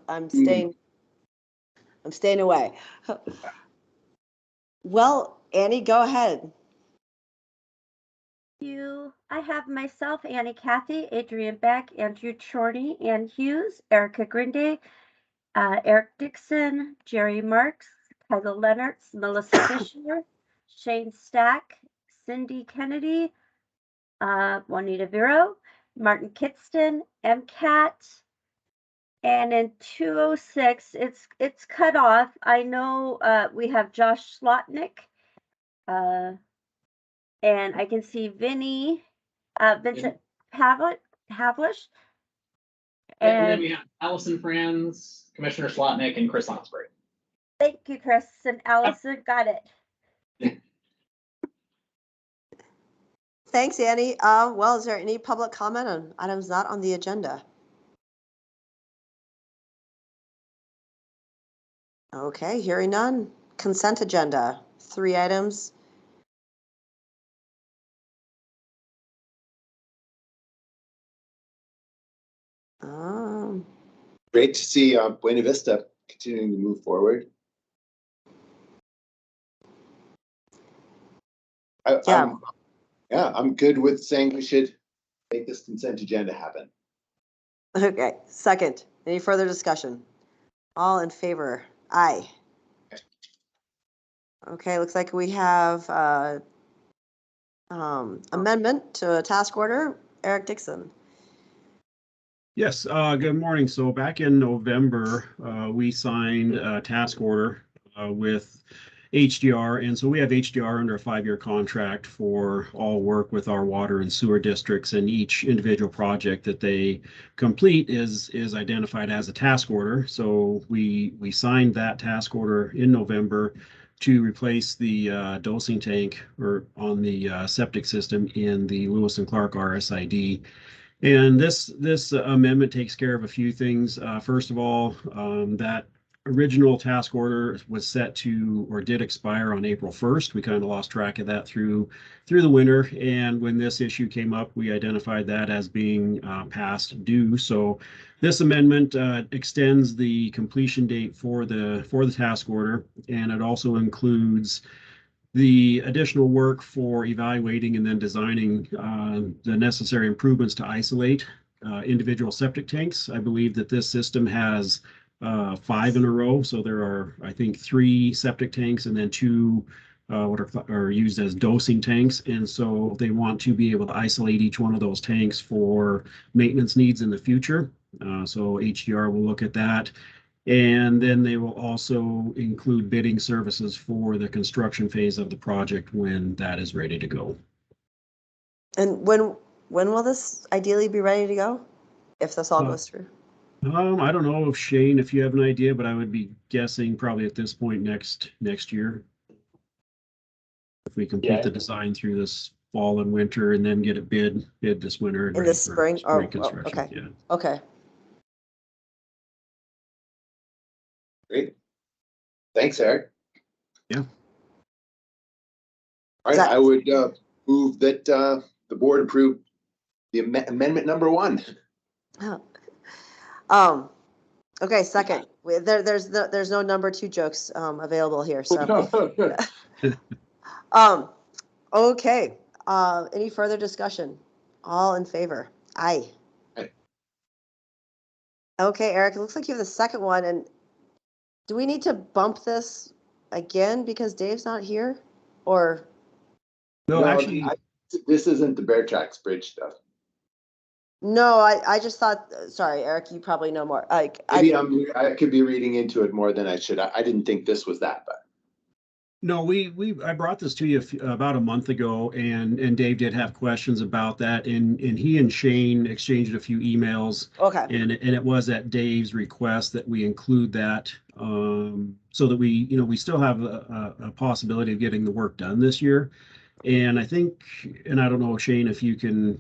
I'm staying away. Well, Annie, go ahead. I have myself, Annie Cathy, Adrian Beck, Andrew Chorney, Ann Hughes, Erica Grinde, Eric Dixon, Jerry Marks, Kyla Lennertz, Melissa Fisher, Shane Stack, Cindy Kennedy, Juanita Vero, Martin Kitston, MCAT, and in 206, it's cut off. I know we have Josh Slotnick, and I can see Vincent Havlish. And then we have Allison Franz, Commissioner Slotnick, and Chris Lansbury. Thank you, Chris and Allison. Got it. Thanks, Annie. Well, is there any public comment on items not on the agenda? Okay, hearing none. Consent agenda, 3 items. Great to see Buena Vista continuing to move forward. I'm good with saying we should make this consent agenda happen. Okay, second. Any further discussion? All in favor? Aye. Okay, looks like we have amendment to a task order. Eric Dixon. Yes, good morning. So back in November, we signed a task order with HDR. And so we have HDR under a 5-year contract for all work with our water and sewer districts, and each individual project that they complete is identified as a task order. So we signed that task order in November to replace the dosing tank on the septic system in the Lewis and Clark RSID. And this amendment takes care of a few things. First of all, that original task order was set to, or did expire on April 1st. We kind of lost track of that through the winter. And when this issue came up, we identified that as being past due. So this amendment extends the completion date for the task order, and it also includes the additional work for evaluating and then designing the necessary improvements to isolate individual septic tanks. I believe that this system has 5 in a row. So there are, I think, 3 septic tanks and then 2 what are used as dosing tanks. And so they want to be able to isolate each one of those tanks for maintenance needs in the future. So HDR will look at that. And then they will also include bidding services for the construction phase of the project when that is ready to go. And when will this ideally be ready to go, if this all goes through? I don't know if Shane, if you have an idea, but I would be guessing probably at this point next year. If we complete the design through this fall and winter, and then get it bid this winter. In the spring? Construction. Okay. Yeah. Okay. Great. Thanks, Eric. Yeah. All right, I would move that the board approve the amendment number 1. Okay, second. There's no number 2 jokes available here. So. Okay. Any further discussion? All in favor? Aye. Aye. Okay, Eric. It looks like you have the second one, and do we need to bump this again because Dave's not here, or? No, actually, this isn't the Bear Tracks Bridge stuff. No, I just thought. Sorry, Eric. You probably know more. Like Maybe I could be reading into it more than I should. I didn't think this was that, but. No, I brought this to you about a month ago, and Dave did have questions about that, and he and Shane exchanged a few emails. Okay. And it was at Dave's request that we include that, so that we still have a possibility of getting the work done this year. And I think, and I don't know, Shane, if you can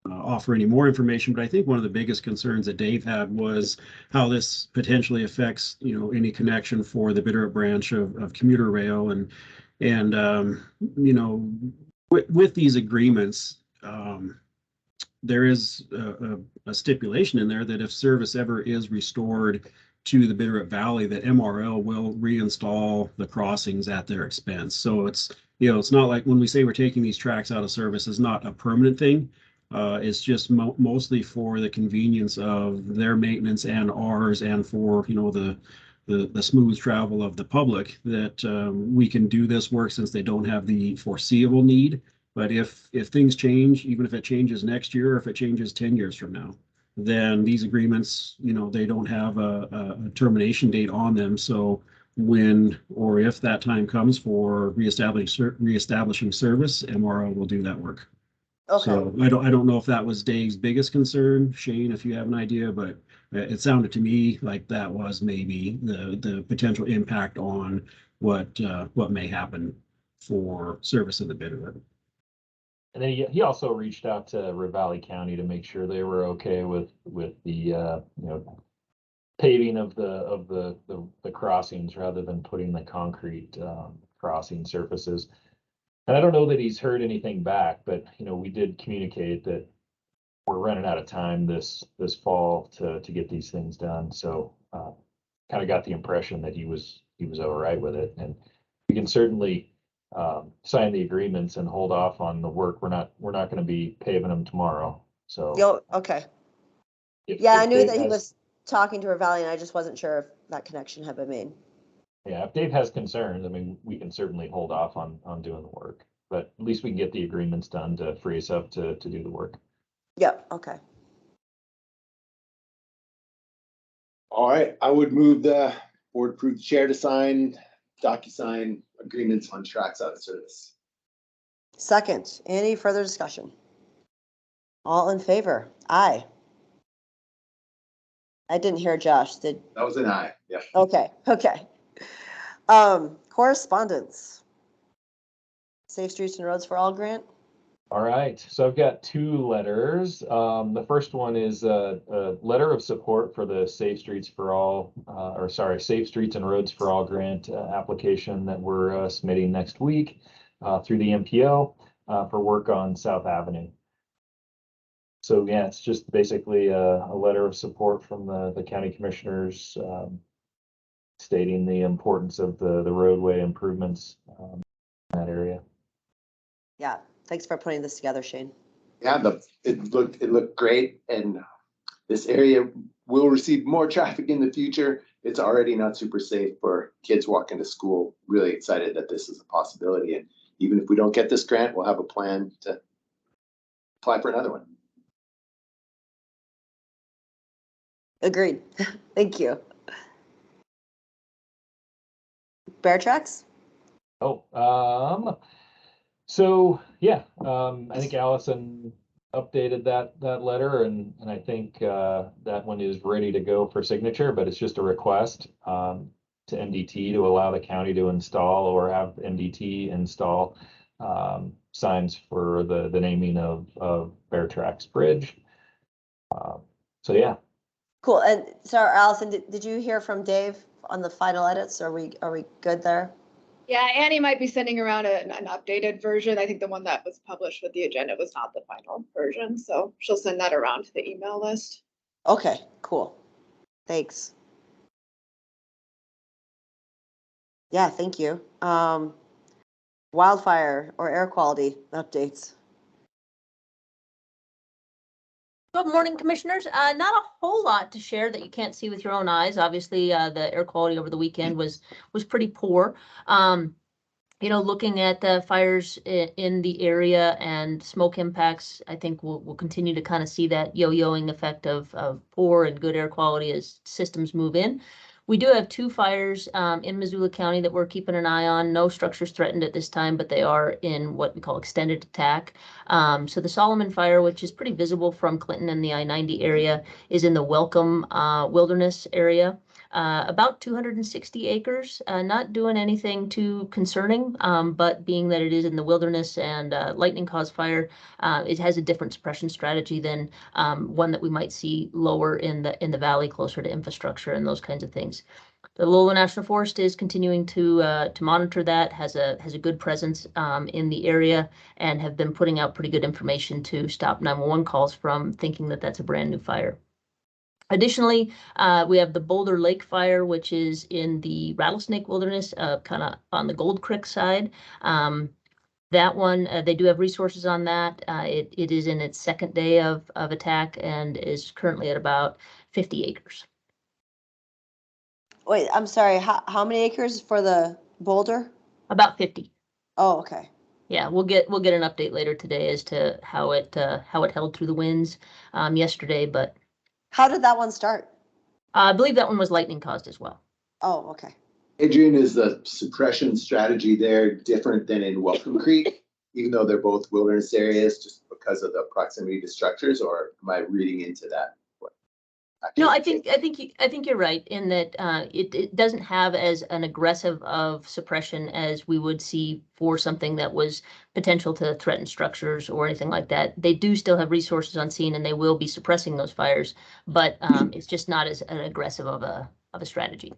offer any more information, but I think one of the biggest concerns that Dave had was how this potentially affects, any connection for the Bitterroot branch of commuter rail, and with these agreements, there is a stipulation in there that if service ever is restored to the Bitterroot Valley, that MRL will reinstall the crossings at their expense. So it's, it's not like when we say we're taking these tracks out of service, it's not a permanent thing. It's just mostly for the convenience of their maintenance and ours, and for, the smooth travel of the public, that we can do this work since they don't have the foreseeable need. But if things change, even if it changes next year, or if it changes 10 years from now, then these agreements, they don't have a termination date on them. So when or if that time comes for reestablishing service, MRO will do that work. Okay, So I don't know if that was Dave's biggest concern, Shane, if you have an idea, but it sounded to me like that was maybe the potential impact on what may happen for service in the Bitterroot. And then he also reached out to Ravalli County to make sure they were okay with the paving of the crossings rather than putting the concrete crossing surfaces. And I don't know that he's heard anything back, but we did communicate that we're running out of time this fall to get these things done. So kind of got the impression that he was all right with it, and we can certainly sign the agreements and hold off on the work. We're not going to be paving them tomorrow. So okay. if I knew Dave that he has- was talking to Ravalli, and I just wasn't sure if that connection had been made. Yeah, if Dave has concerns, I mean, we can certainly hold off on doing the work, but at least we can get the agreements done to free us up to do the work. Yep, okay. All right, I would move the board approved chair to sign DocuSign agreements on tracks out of service. Second, any further discussion? All in favor? Aye. I didn't hear Josh, did, That was an aye, yeah. okay. Correspondence. Safe Streets and Roads for All grant? All right, so I've got two letters. The first one is a letter of support for the Safe Streets for All, Safe Streets and Roads for All grant application that we're submitting next week through the MPO for work on South Avenue. So yeah, it's just basically a letter of support from the county commissioners stating the importance of the roadway improvements in that area. Yeah, thanks for putting this together, Shane. Yeah, it looked great, and this area will receive more traffic in the future. It's already not super safe for kids walking to school. Really excited that this is a possibility, and even if we don't get this grant, we'll have a plan to apply for another one. Agreed. Thank you. Bear Tracks? So yeah, I think Allison updated that letter, and I think that one is ready to go for signature, but it's just a request to MDT to allow the county to install or have MDT install signs for the naming of Bear Tracks Bridge. So yeah. Cool. And so Allison, did you hear from Dave on the final edits? Are we good there? Yeah, Annie might be sending around an updated version. I think the one that was published with the agenda was not the final version, so she'll send that around to the email list. Okay, cool. Thanks. Yeah, thank you. Wildfire or air quality updates. Good morning, commissioners. Not a whole lot to share that you can't see with your own eyes. Obviously, the air quality over the weekend was pretty poor. Looking at the fires in the area and smoke impacts, I think we'll continue to kind of see that yo-yoing effect of poor and good air quality as systems move in. We do have two fires in Missoula County that we're keeping an eye on. No structures threatened at this time, but they are in what we call extended attack. So the Solomon Fire, which is pretty visible from Clinton and the I-90 area, is in the Welcome Wilderness area. About 260 acres, not doing anything too concerning, but being that it is in the wilderness and lightning caused fire, it has a different suppression strategy than one that we might see lower in the valley, closer to infrastructure and those kinds of things. The Lola National Forest is continuing to monitor that, has a good presence in the area, and have been putting out pretty good information to stop 911 calls from thinking that that's a brand new fire. Additionally, we have the Boulder Lake Fire, which is in the Rattlesnake Wilderness, kind of on the Gold Creek side. That one, they do have resources on that. It is in its second day of attack and is currently at about 50 acres. Wait, I'm sorry, how many acres for the boulder? About 50. Oh, okay. Yeah, we'll get an update later today as to how it held through the winds yesterday, but How did that one start? I believe that one was lightning caused as well. Oh, okay. Adrian, is the suppression strategy there different than in Welcome Creek, even though they're both wilderness areas, just because of the proximity to structures, or am I reading into that? No, I think you're right in that it doesn't have as an aggressive of suppression as we would see for something that was potential to threaten structures or anything like that. They do still have resources on scene and they will be suppressing those fires, but it's just not as an aggressive of a strategy.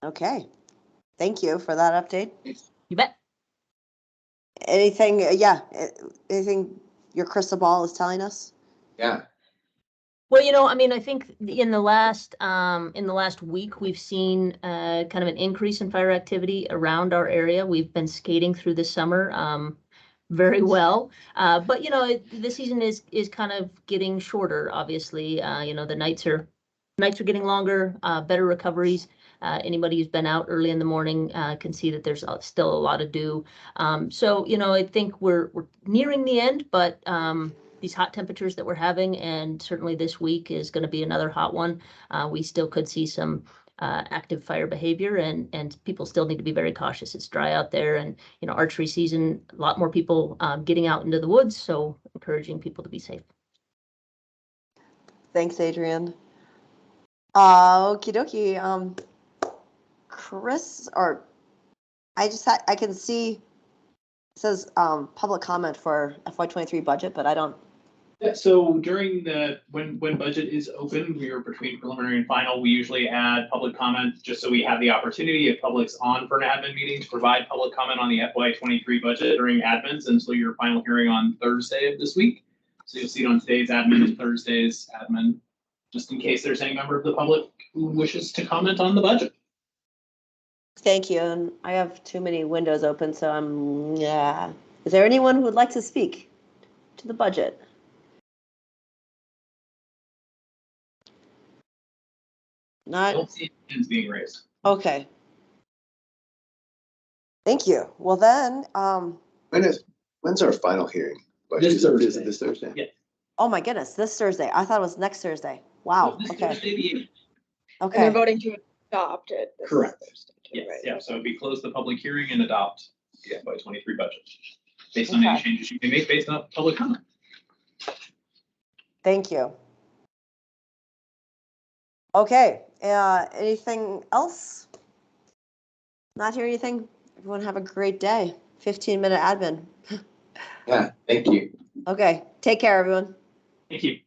Okay. Thank you for that update. You bet. Anything your crystal ball is telling us? Yeah, Well, I mean, I think in the last week, we've seen kind of an increase in fire activity around our area. We've been skating through the summer very well, but the season is kind of getting shorter. Obviously, the nights are getting longer, better recoveries. Anybody who's been out early in the morning can see that there's still a lot of dew. So, I think we're nearing the end, but these hot temperatures that we're having, and certainly this week is going to be another hot one. We still could see some active fire behavior, and people still need to be very cautious. It's dry out there, and archery season, a lot more people getting out into the woods, so encouraging people to be safe. Thanks, Adrian. Okie dokie. Chris, or I can see it says public comment for FY23 budget, but I don't. Yeah, so during when budget is open, we are between preliminary and final, we usually add public comment just so we have the opportunity, if public's on for an admin meeting, to provide public comment on the FY23 budget during admins until your final hearing on Thursday of this week. So you'll see it on today's admin and Thursday's admin, just in case there's any member of the public who wishes to comment on the budget. Thank you. And I have too many windows open, so yeah. Is there anyone who would like to speak to the budget? I Not don't see hands being raised. okay. Thank you. Well then, when's our final hearing? This Thursday. This Thursday? Yeah. oh my goodness, this Thursday. I thought it was next Thursday. Wow. This Okay. Thursday, the 8th. And they're Okay. voting to adopt it. this Correct. Thursday, Yes, right? yeah, so we close the public hearing and adopt the FY23 budget based on any Okay. changes you can make based on public comment. Thank you. Okay. Anything else? Not hear anything? Everyone have a great day. 15-minute admin. Yeah, thank you. Okay. Take care, everyone. Thank you.